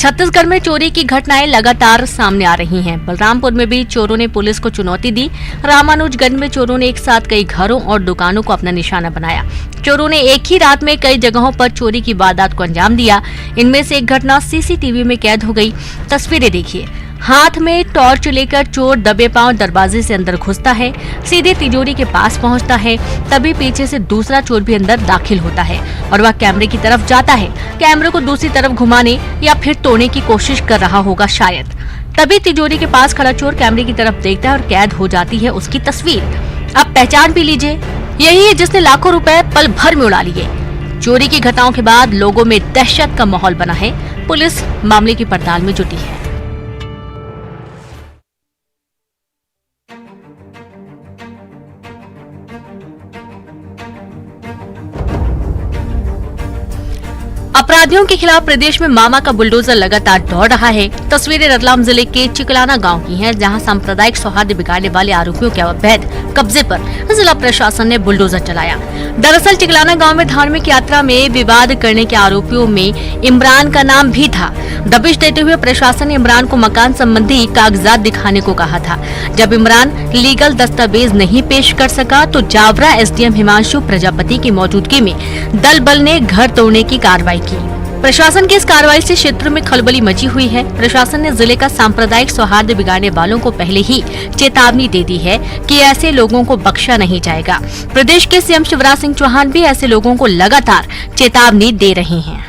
छत्तीसगढ़ में चोरी की घटनाएं लगातार सामने आ रही हैं। बलरामपुर में भी चोरों ने पुलिस को चुनौती दी। रामानुजगंज में चोरों ने एक साथ कई घरों और दुकानों को अपना निशाना बनाया। चोरों ने एक ही रात में कई जगहों पर चोरी की वारदात को अंजाम दिया। इनमें से एक घटना सीसीटीवी में कैद हो गई। तस्वीरें देखिए। हाथ में टॉर्च लेकर चोर दबे पांव दरवाजे से अंदर घुसता है, सीधे तिजोरी के पास पहुंचता है। तभी पीछे से दूसरा चोर भी अंदर दाखिल होता है और वह कैमरे की तरफ जाता है। कैमरे को दूसरी तरफ घुमाने या फिर तोड़ने की कोशिश कर रहा होगा शायद। तभी तिजोरी के पास खड़ा चोर कैमरे की तरफ देखता है और कैद हो जाती है उसकी तस्वीर। अब पहचान भी लीजिए, यही है जिसने लाखों रुपए पल भर में उड़ा लिए। चोरी की घटनाओं के बाद लोगों में दहशत का माहौल बना है। पुलिस मामले की पड़ताल में जुटी है। अपराधियों के खिलाफ प्रदेश में मामा का बुलडोजर लगातार दौड़ रहा है। तस्वीरें रतलाम जिले के चिकलाना गांव की हैं, जहां सांप्रदायिक सौहार्द बिगाड़ने वाले आरोपियों के अवैध कब्जे पर जिला प्रशासन ने बुलडोजर चलाया। दरअसल चिकलाना गांव में धार्मिक यात्रा में विवाद करने के आरोपियों में इमरान का नाम भी था। दबिश देते हुए प्रशासन ने इमरान को मकान संबंधी कागजात दिखाने को कहा था। जब इमरान लीगल दस्तावेज नहीं पेश कर सका तो जावरा एसडीएम हिमांशु प्रजापति की मौजूदगी में दल बल ने घर तोड़ने की कार्रवाई की। प्रशासन की इस कार्रवाई से क्षेत्र में खलबली मची हुई है। प्रशासन ने जिले का सांप्रदायिक सौहार्द बिगाड़ने वालों को पहले ही चेतावनी दे दी है कि ऐसे लोगों को बख्शा नहीं जाएगा। प्रदेश के सीएम शिवराज सिंह चौहान भी ऐसे लोगों को लगातार चेतावनी दे रहे हैं।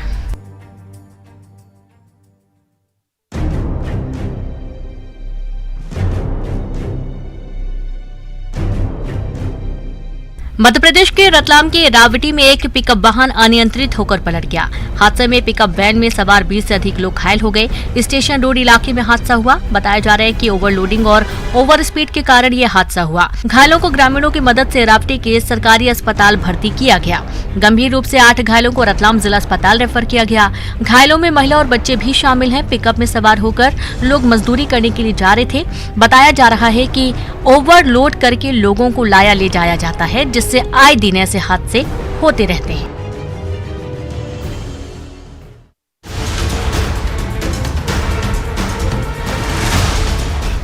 मध्य प्रदेश के रतलाम के रावटी में एक पिकअप वाहन अनियंत्रित होकर पलट गया। हादसे में पिकअप वैन में सवार 20 से अधिक लोग घायल हो गए। स्टेशन रोड इलाके में हादसा हुआ। बताया जा रहा है कि ओवरलोडिंग और ओवर स्पीड के कारण ये हादसा हुआ। घायलों को ग्रामीणों की मदद से रावटी के सरकारी अस्पताल भर्ती किया गया। गंभीर रूप से 8 घायलों को रतलाम जिला अस्पताल रेफर किया गया। घायलों में महिला और बच्चे भी शामिल हैं। पिकअप में सवार होकर लोग मजदूरी करने के लिए जा रहे थे। बताया जा रहा है कि ओवरलोड करके लोगों को लाया ले जाया जाता है, जिससे आए दिन ऐसे हादसे होते रहते हैं।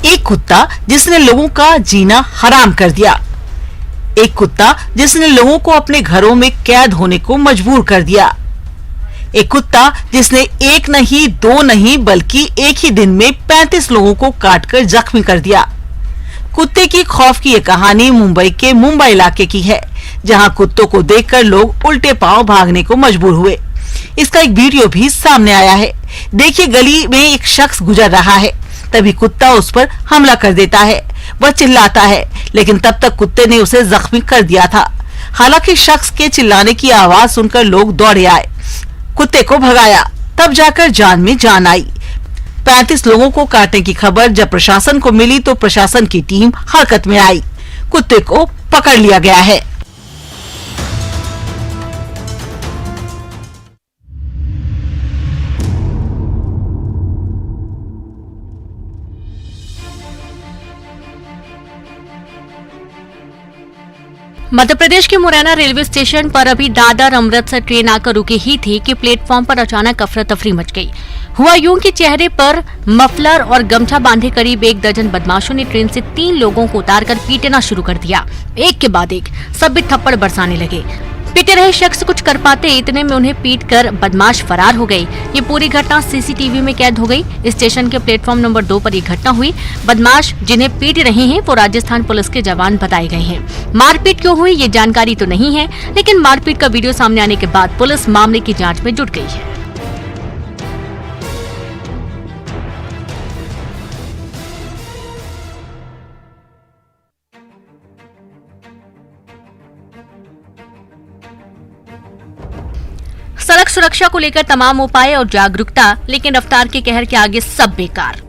एक कुत्ता जिसने लोगों का जीना हराम कर दिया। एक कुत्ता जिसने लोगों को अपने घरों में कैद होने को मजबूर कर दिया। एक कुत्ता जिसने एक नहीं, दो नहीं, बल्कि एक ही दिन में 35 लोगों को काटकर जख्मी कर दिया। कुत्ते की खौफ की यह कहानी मुंबई के मुंबई इलाके की है, जहां कुत्तों को देखकर लोग उल्टे पांव भागने को मजबूर हुए। इसका एक वीडियो भी सामने आया है। देखिए, गली में एक शख्स गुजर रहा है, तभी कुत्ता उस पर हमला कर देता है। वह चिल्लाता है, लेकिन तब तक कुत्ते ने उसे जख्मी कर दिया था। हालांकि शख्स के चिल्लाने की आवाज सुनकर लोग दौड़े आए, कुत्ते को भगाया, तब जाकर जान में जान आई। 35 लोगों को काटने की खबर जब प्रशासन को मिली तो प्रशासन की टीम हरकत में आई। कुत्ते को पकड़ लिया गया है। मध्य प्रदेश के मुरैना रेलवे स्टेशन पर अभी दादर अमृतसर ट्रेन आकर रुकी ही थी कि प्लेटफॉर्म पर अचानक अफरा तफरी मच गई। हुआ यूं कि चेहरे पर मफलर और गमछा बांधे करीब 1 दर्जन बदमाशों ने ट्रेन से 3 लोगों को उतारकर पीटना शुरू कर दिया। एक के बाद एक सभी थप्पड़ बरसाने लगे। पीटे रहे शख्स कुछ कर पाते इतने में उन्हें पीटकर बदमाश फरार हो गए। ये पूरी घटना सीसीटीवी में कैद हो गई। स्टेशन के प्लेटफॉर्म नंबर 2 पर ये घटना हुई। बदमाश जिन्हें पीट रहे हैं वो राजस्थान पुलिस के जवान बताए गए हैं। मारपीट क्यों हुई ये जानकारी तो नहीं है, लेकिन मारपीट का वीडियो सामने आने के बाद पुलिस मामले की जाँच में जुट गई है। सड़क सुरक्षा को लेकर तमाम उपाय और जागरूकता, लेकिन रफ्तार के कहर के आगे सब बेकार।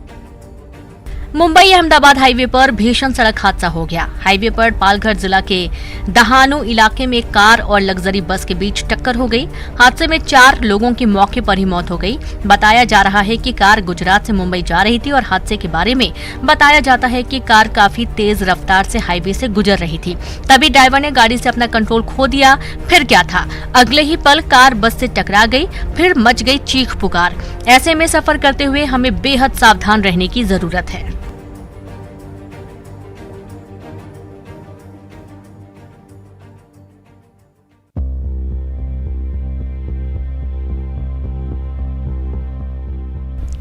मुंबई अहमदाबाद हाईवे पर भीषण सड़क हादसा हो गया। हाईवे पर पालघर जिला के दहानू इलाके में कार और लग्जरी बस के बीच टक्कर हो गई। हादसे में 4 लोगों की मौके पर ही मौत हो गई। बताया जा रहा है कि कार गुजरात से मुंबई जा रही थी और हादसे के बारे में बताया जाता है कि कार काफी तेज रफ्तार से हाईवे से गुजर रही थी। तभी ड्राइवर ने गाड़ी से अपना कंट्रोल खो दिया। फिर क्या था, अगले ही पल कार बस से टकरा गई। फिर मच गई चीख पुकार। ऐसे में सफर करते हुए हमें बेहद सावधान रहने की जरूरत है।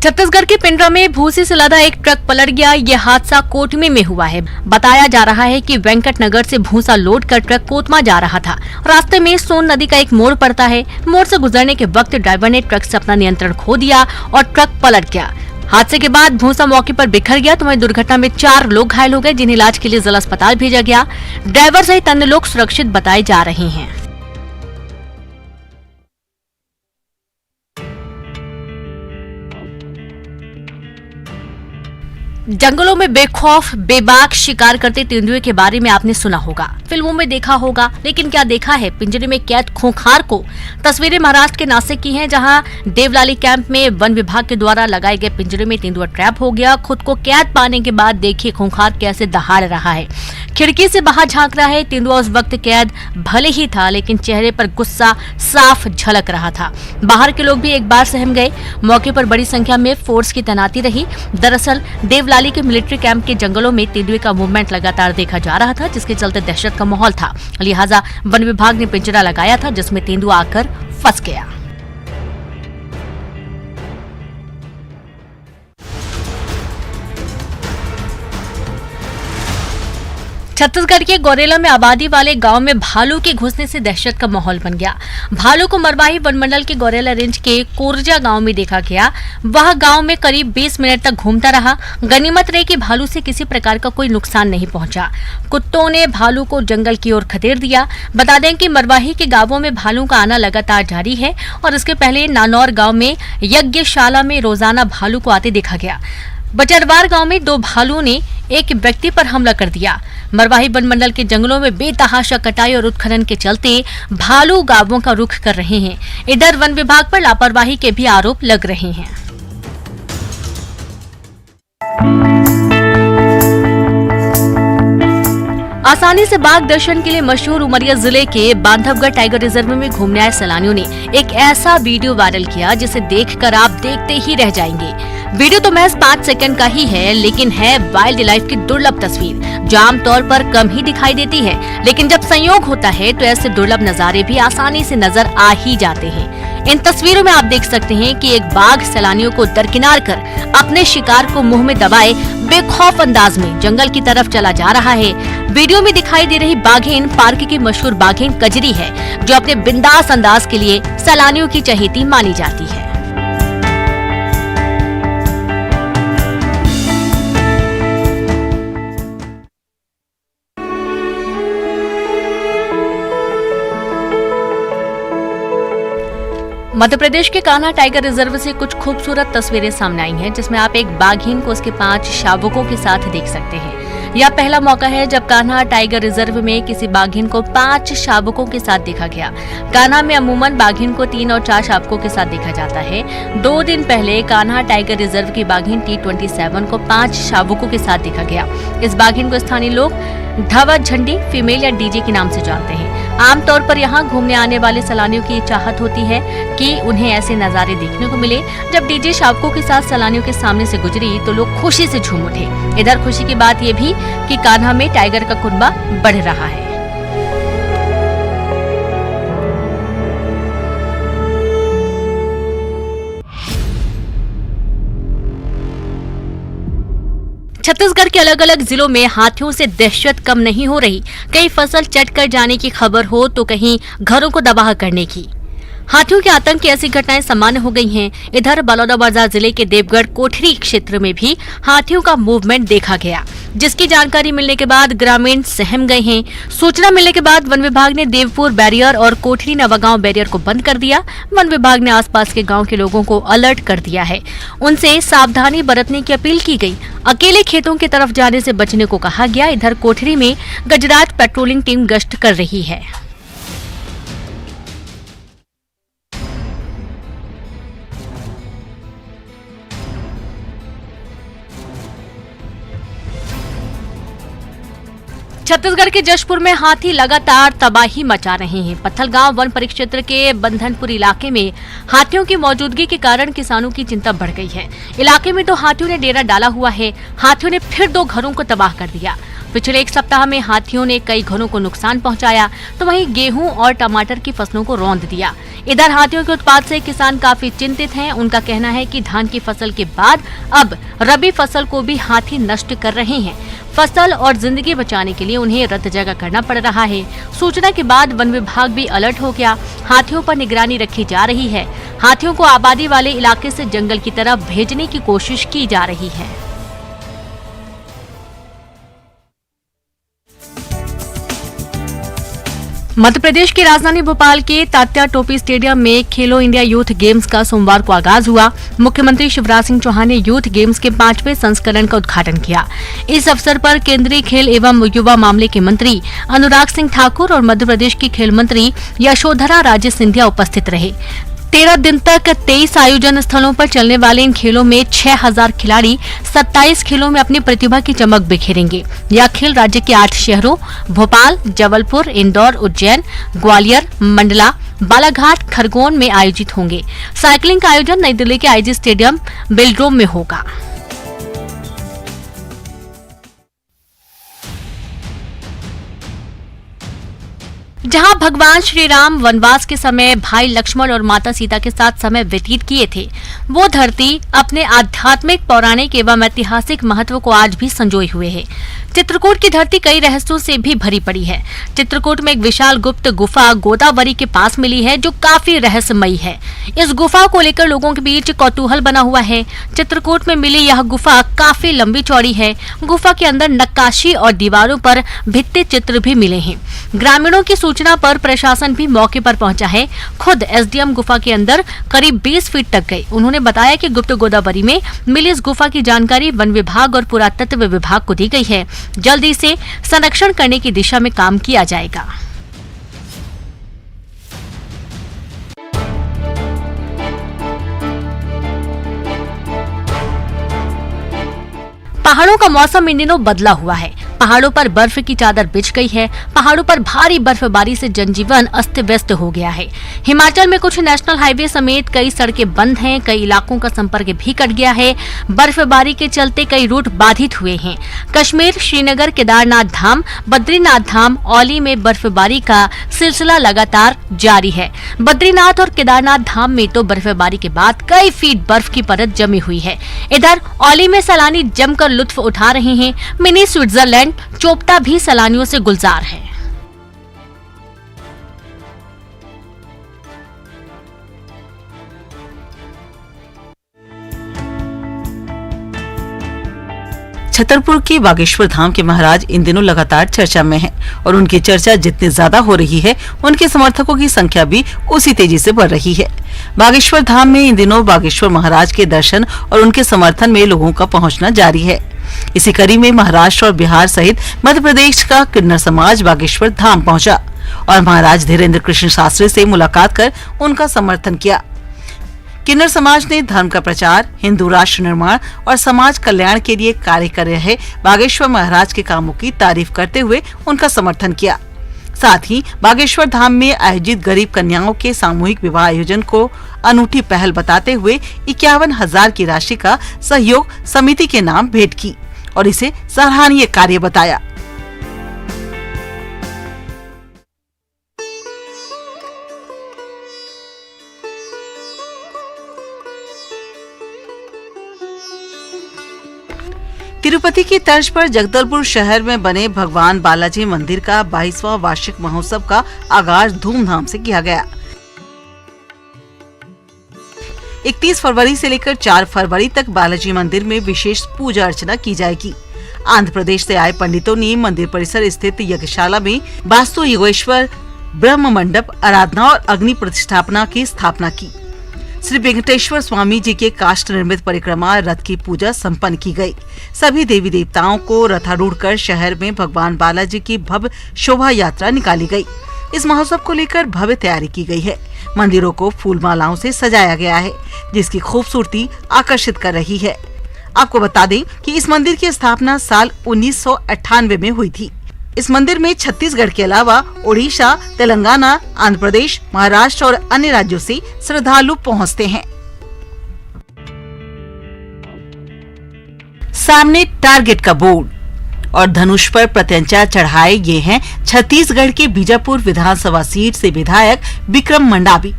छत्तीसगढ़ के पिंडरा में भूसी से लदा एक ट्रक पलट गया। ये हादसा कोटमी में हुआ है। बताया जा रहा है कि वेंकट नगर से भूसा लोड कर ट्रक कोतमा जा रहा था। रास्ते में सोन नदी का एक मोड़ पड़ता है। मोड़ से गुजरने के वक्त ड्राइवर ने ट्रक से अपना नियंत्रण खो दिया और ट्रक पलट गया। हादसे के बाद भूसा मौके पर बिखर गया। तो वहीं दुर्घटना में 4 लोग घायल हो गए, जिन्हें इलाज के लिए जिला अस्पताल भेजा गया। ड्राइवर सहित अन्य लोग सुरक्षित बताए जा रहे हैं। जंगलों में बेखौफ बेबाक शिकार करते तेंदुए के बारे में आपने सुना होगा, फिल्मों में देखा होगा, लेकिन क्या देखा है पिंजरे में कैद खूंखार को? तस्वीरें महाराष्ट्र के नासिक की हैं, जहां देवलाली कैंप में वन विभाग के द्वारा लगाए गए पिंजरे में तेंदुआ ट्रैप हो गया। खुद को कैद पाने के बाद देखिए खूंखार कैसे दहाड़ रहा है। खिड़की से बाहर झांक रहा है। तेंदुआ उस वक्त कैद भले ही था, लेकिन चेहरे पर गुस्सा साफ झलक रहा था। बाहर के लोग भी एक बार सहम गए। मौके पर बड़ी संख्या में फोर्स की तैनाती रही। दरअसल देवलाली के मिलिट्री कैंप के जंगलों में तेंदुए का मूवमेंट लगातार देखा जा रहा था, जिसके चलते दहशत का माहौल था। लिहाजा वन विभाग ने पिंजरा लगाया था, जिसमें तेंदुआ आकर फंस गया। छत्तीसगढ़ के गौरेला में आबादी वाले गांव में भालू के घुसने से दहशत का माहौल बन गया। भालू को मरवाही वनमंडल के गौरेला रेंज के कोरजा गांव में देखा गया। वह गांव में करीब 20 मिनट तक घूमता रहा। गनीमत रही कि भालू से किसी प्रकार का कोई नुकसान नहीं पहुंचा। कुत्तों ने भालू को जंगल की ओर खदेड़ दिया। बता दें कि मरवाही के गांवों में भालू का आना लगातार जारी है और इसके पहले नानौर गाँव में यज्ञशाला में रोजाना भालू को आते देखा गया। बचरवार गांव में 2 भालू ने एक व्यक्ति पर हमला कर दिया। मरवाही वनमंडल के जंगलों में बेतहाशा कटाई और उत्खनन के चलते भालू गांवों का रुख कर रहे हैं। इधर वन विभाग पर लापरवाही के भी आरोप लग रहे हैं। आसानी से बाघ दर्शन के लिए मशहूर उमरिया जिले के बांधवगढ़ टाइगर रिजर्व में घूमने आए सैलानियों ने एक ऐसा वीडियो वायरल किया, जिसे देखकर आप देखते ही रह जाएंगे। वीडियो तो महज 5 सेकंड का ही है, लेकिन है वाइल्ड लाइफ की दुर्लभ तस्वीर, जो आमतौर पर कम ही दिखाई देती है। लेकिन जब संयोग होता है तो ऐसे दुर्लभ नजारे भी आसानी से नजर आ ही जाते हैं। इन तस्वीरों में आप देख सकते हैं कि एक बाघ सैलानियों को दरकिनार कर अपने शिकार को मुंह में दबाए बेखौफ अंदाज में जंगल की तरफ चला जा रहा है। वीडियो में दिखाई दे रही बाघिन पार्क की मशहूर बाघिन कजरी है, जो अपने बिंदास अंदाज के लिए सैलानियों की चहेती मानी जाती है। मध्य प्रदेश के कान्हा टाइगर रिजर्व से कुछ खूबसूरत तस्वीरें सामने आई हैं, जिसमें आप एक बाघिन को उसके 5 शावकों के साथ देख सकते हैं। यह पहला मौका है जब कान्हा टाइगर रिजर्व में किसी बाघिन को 5 शावकों के साथ देखा गया। कान्हा में अमूमन बाघिन को 3 और 4 शावकों के साथ देखा जाता है। 2 दिन पहले कान्हा टाइगर रिजर्व की बाघिन T27 को 5 शावकों के साथ देखा गया। इस बाघिन को स्थानीय लोग धवा झंडी फीमेल या डीजे के नाम से जानते हैं। आमतौर पर यहाँ घूमने आने वाले सैलानियों की चाहत होती है कि उन्हें ऐसे नजारे देखने को मिले। जब डीजे शावकों के साथ सैलानियों के सामने से गुजरी तो लोग खुशी से झूम उठे। इधर खुशी की बात ये भी कि कान्हा में टाइगर का कुनबा बढ़ रहा है। छत्तीसगढ़ के अलग अलग जिलों में हाथियों से दहशत कम नहीं हो रही। कहीं फसल चट कर जाने की खबर हो तो कहीं घरों को तबाह करने की। हाथियों के आतंक की ऐसी घटनाएं सामान्य हो गई हैं। इधर बलौदाबाजार जिले के देवगढ़ कोठरी क्षेत्र में भी हाथियों का मूवमेंट देखा गया, जिसकी जानकारी मिलने के बाद ग्रामीण सहम गए हैं। सूचना मिलने के बाद वन विभाग ने देवपुर बैरियर और कोठरी नवागांव बैरियर को बंद कर दिया। वन विभाग ने आसपास के गांव के लोगों को अलर्ट कर दिया है। उनसे सावधानी बरतने की अपील की गई। अकेले खेतों की तरफ जाने से बचने को कहा गया। इधर कोठरी में गजराज पेट्रोलिंग टीम गश्त कर रही है। छत्तीसगढ़ के जशपुर में हाथी लगातार तबाही मचा रहे हैं। पत्थलगांव वन परिक्षेत्र के बंधनपुर इलाके में हाथियों की मौजूदगी के कारण किसानों की चिंता बढ़ गई है। इलाके में 2 हाथियों ने डेरा डाला हुआ है। हाथियों ने फिर 2 घरों को तबाह कर दिया। पिछले 1 सप्ताह में हाथियों ने कई घरों को नुकसान पहुंचाया, तो वहीं गेहूं और टमाटर की फसलों को रौंद दिया। इधर हाथियों के उत्पात से किसान काफी चिंतित हैं। उनका कहना है कि धान की फसल के बाद अब रबी फसल को भी हाथी नष्ट कर रहे हैं। फसल और जिंदगी बचाने के लिए उन्हें रत जगह करना पड़ रहा है। सूचना के बाद वन विभाग भी अलर्ट हो गया। हाथियों पर निगरानी रखी जा रही है। हाथियों को आबादी वाले इलाके से जंगल की तरफ भेजने की कोशिश की जा रही है। मध्य प्रदेश की राजधानी भोपाल के तात्या टोपी स्टेडियम में खेलो इंडिया यूथ गेम्स का सोमवार को आगाज हुआ। मुख्यमंत्री शिवराज सिंह चौहान ने यूथ गेम्स के 5वें संस्करण का उद्घाटन किया। इस अवसर पर केंद्रीय खेल एवं युवा मामले के मंत्री अनुराग सिंह ठाकुर और मध्य प्रदेश की खेल मंत्री यशोधरा राजे सिंधिया उपस्थित रहे। 13 दिन तक 23 आयोजन स्थलों पर चलने वाले इन खेलों में 6000 खिलाड़ी 27 खेलों में अपनी प्रतिभा की चमक बिखेरेंगे। यह खेल राज्य के 8 शहरों भोपाल, जबलपुर, इंदौर, उज्जैन, ग्वालियर, मंडला, बालाघाट, खरगोन में आयोजित होंगे। साइकिलिंग का आयोजन नई दिल्ली के आईजी स्टेडियम बेलड्रोम में होगा। जहां भगवान श्री राम वनवास के समय भाई लक्ष्मण और माता सीता के साथ समय व्यतीत किए थे, वो धरती अपने आध्यात्मिक, पौराणिक एवं ऐतिहासिक महत्व को आज भी संजोए हुए है। चित्रकूट की धरती कई रहस्यों से भी भरी पड़ी है। चित्रकूट में एक विशाल गुप्त गुफा गोदावरी के पास मिली है, जो काफी रहस्यमयी है। इस गुफा को लेकर लोगों के बीच कौतूहल बना हुआ है। चित्रकूट में मिली यह गुफा काफी लंबी चौड़ी है। गुफा के अंदर नक्काशी और दीवारों पर भित्ति चित्र भी मिले हैं। ग्रामीणों की सूचना पर प्रशासन भी मौके पर पहुंचा है। खुद एसडीएम गुफा के अंदर करीब 20 फीट तक गए। उन्होंने बताया कि गुप्त गोदावरी में मिली इस गुफा की जानकारी वन विभाग और पुरातत्व विभाग को दी गई है। जल्दी से संरक्षण करने की दिशा में काम किया जाएगा। पहाड़ों का मौसम इन दिनों बदला हुआ है। पहाड़ों पर बर्फ की चादर बिछ गई है। पहाड़ों पर भारी बर्फबारी से जनजीवन अस्त व्यस्त हो गया है। हिमाचल में कुछ नेशनल हाईवे समेत कई सड़कें बंद हैं। कई इलाकों का संपर्क भी कट गया है। बर्फबारी के चलते कई रूट बाधित हुए हैं। कश्मीर, श्रीनगर, केदारनाथ धाम, बद्रीनाथ धाम, औली में बर्फबारी का सिलसिला लगातार जारी है। बद्रीनाथ और केदारनाथ धाम में तो बर्फबारी के बाद कई फीट बर्फ की परत जमी हुई है। इधर औली में सैलानी जमकर लुत्फ उठा रहे हैं। मिनी स्विट्जरलैंड चोपता भी सैलानियों से गुलजार है। छतरपुर के बागेश्वर धाम के महाराज इन दिनों लगातार चर्चा में हैं और उनकी चर्चा जितनी ज्यादा हो रही है, उनके समर्थकों की संख्या भी उसी तेजी से बढ़ रही है। बागेश्वर धाम में इन दिनों बागेश्वर महाराज के दर्शन और उनके समर्थन में लोगों का पहुंचना जारी है। इसी कड़ी में महाराष्ट्र और बिहार सहित मध्य प्रदेश का किन्नर समाज बागेश्वर धाम पहुंचा और महाराज धीरेन्द्र कृष्ण शास्त्री से मुलाकात कर उनका समर्थन किया। किन्नर समाज ने धर्म का प्रचार, हिंदू राष्ट्र निर्माण और समाज कल्याण के लिए कार्य कर रहे बागेश्वर महाराज के कामों की तारीफ करते हुए उनका समर्थन किया। साथ ही बागेश्वर धाम में आयोजित गरीब कन्याओं के सामूहिक विवाह आयोजन को अनूठी पहल बताते हुए 51,000 की राशि का सहयोग समिति के नाम भेंट की और इसे सराहनीय कार्य बताया। तिरुपति की तर्ज पर जगदलपुर शहर में बने भगवान बालाजी मंदिर का 22वां वार्षिक महोत्सव का आगाज धूमधाम से किया गया। 31 फरवरी से लेकर 4 फरवरी तक बालाजी मंदिर में विशेष पूजा अर्चना की जाएगी। आंध्र प्रदेश से आए पंडितों ने मंदिर परिसर स्थित यज्ञशाला में वास्तु योगेश्वर ब्रह्म मंडप, आराधना और अग्नि प्रतिष्ठापना की स्थापना की। श्री वेंकटेश्वर स्वामी जी के काष्ठ निर्मित परिक्रमा रथ की पूजा संपन्न की गई। सभी देवी देवताओं को रथारूढ़ कर शहर में भगवान बालाजी की भव्य शोभा यात्रा निकाली गई। इस महोत्सव को लेकर भव्य तैयारी की गई है। मंदिरों को फूल मालाओं से सजाया गया है, जिसकी खूबसूरती आकर्षित कर रही है। आपको बता दें कि इस मंदिर की स्थापना साल 1998 में हुई थी। इस मंदिर में छत्तीसगढ़ के अलावा ओडिशा, तेलंगाना, आंध्र प्रदेश, महाराष्ट्र और अन्य राज्यों से श्रद्धालु पहुंचते हैं। सामने टारगेट का बोर्ड और धनुष पर प्रत्यंचा चढ़ाए ये हैं छत्तीसगढ़ के बीजापुर विधानसभा सीट से विधायक विक्रम मंडावी।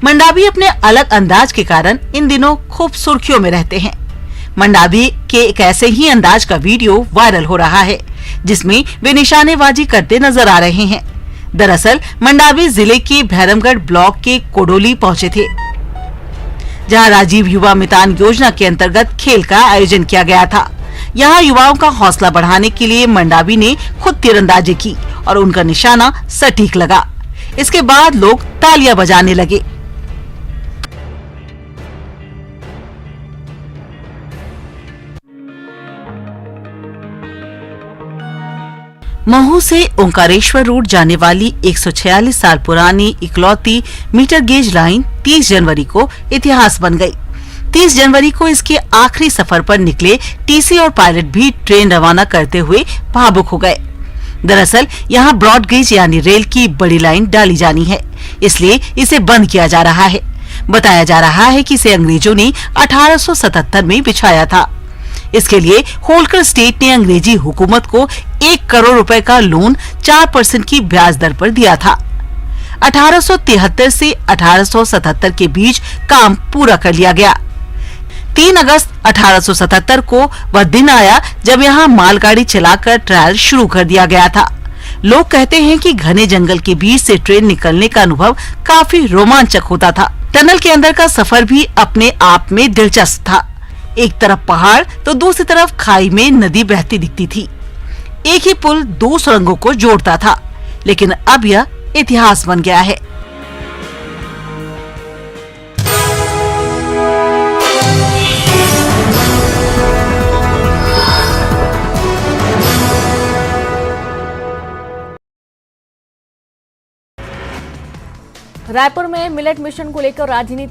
मंडावी अपने अलग अंदाज के कारण इन दिनों खूब सुर्खियों में रहते हैं। मंडावी के एक ऐसे ही अंदाज का वीडियो वायरल हो रहा है, जिसमें वे निशानेबाजी करते नजर आ रहे हैं। दरअसल मंडावी जिले के भैरमगढ़ ब्लॉक के कोडोली पहुंचे थे, जहां राजीव युवा मितान योजना के अंतर्गत खेल का आयोजन किया गया था। यहां युवाओं का हौसला बढ़ाने के लिए मंडावी ने खुद तीरंदाजी की और उनका निशाना सटीक लगा। इसके बाद लोग तालियां बजाने लगे। महू से ओंकारेश्वर रोड जाने वाली 146 साल पुरानी इकलौती मीटर गेज लाइन 30 जनवरी को इतिहास बन गई। 30 जनवरी को इसके आखिरी सफर पर निकले टीसी और पायलट भी ट्रेन रवाना करते हुए भावुक हो गए। दरअसल यहां ब्रॉड गेज यानी रेल की बड़ी लाइन डाली जानी है, इसलिए इसे बंद किया जा रहा है। बताया जा रहा है कि इसे अंग्रेजों ने 1877 में बिछाया था। इसके लिए होलकर स्टेट ने अंग्रेजी हुकूमत को 1 करोड़ रुपए का लोन 4% की ब्याज दर पर दिया था। 1873 से 1877 के बीच काम पूरा कर लिया गया। 3 अगस्त 1877 को वह दिन आया जब यहाँ मालगाड़ी चलाकर ट्रायल शुरू कर दिया गया था। लोग कहते हैं कि घने जंगल के बीच से ट्रेन निकलने का अनुभव काफी रोमांचक होता था। टनल के अंदर का सफर भी अपने आप में दिलचस्प था। एक तरफ पहाड़ तो दूसरी तरफ खाई में नदी बहती दिखती थी। एक ही पुल 2 सुरंगों को जोड़ता था, लेकिन अब यह इतिहास बन गया है। रायपुर में मिलेट मिशन को लेकर राजनीति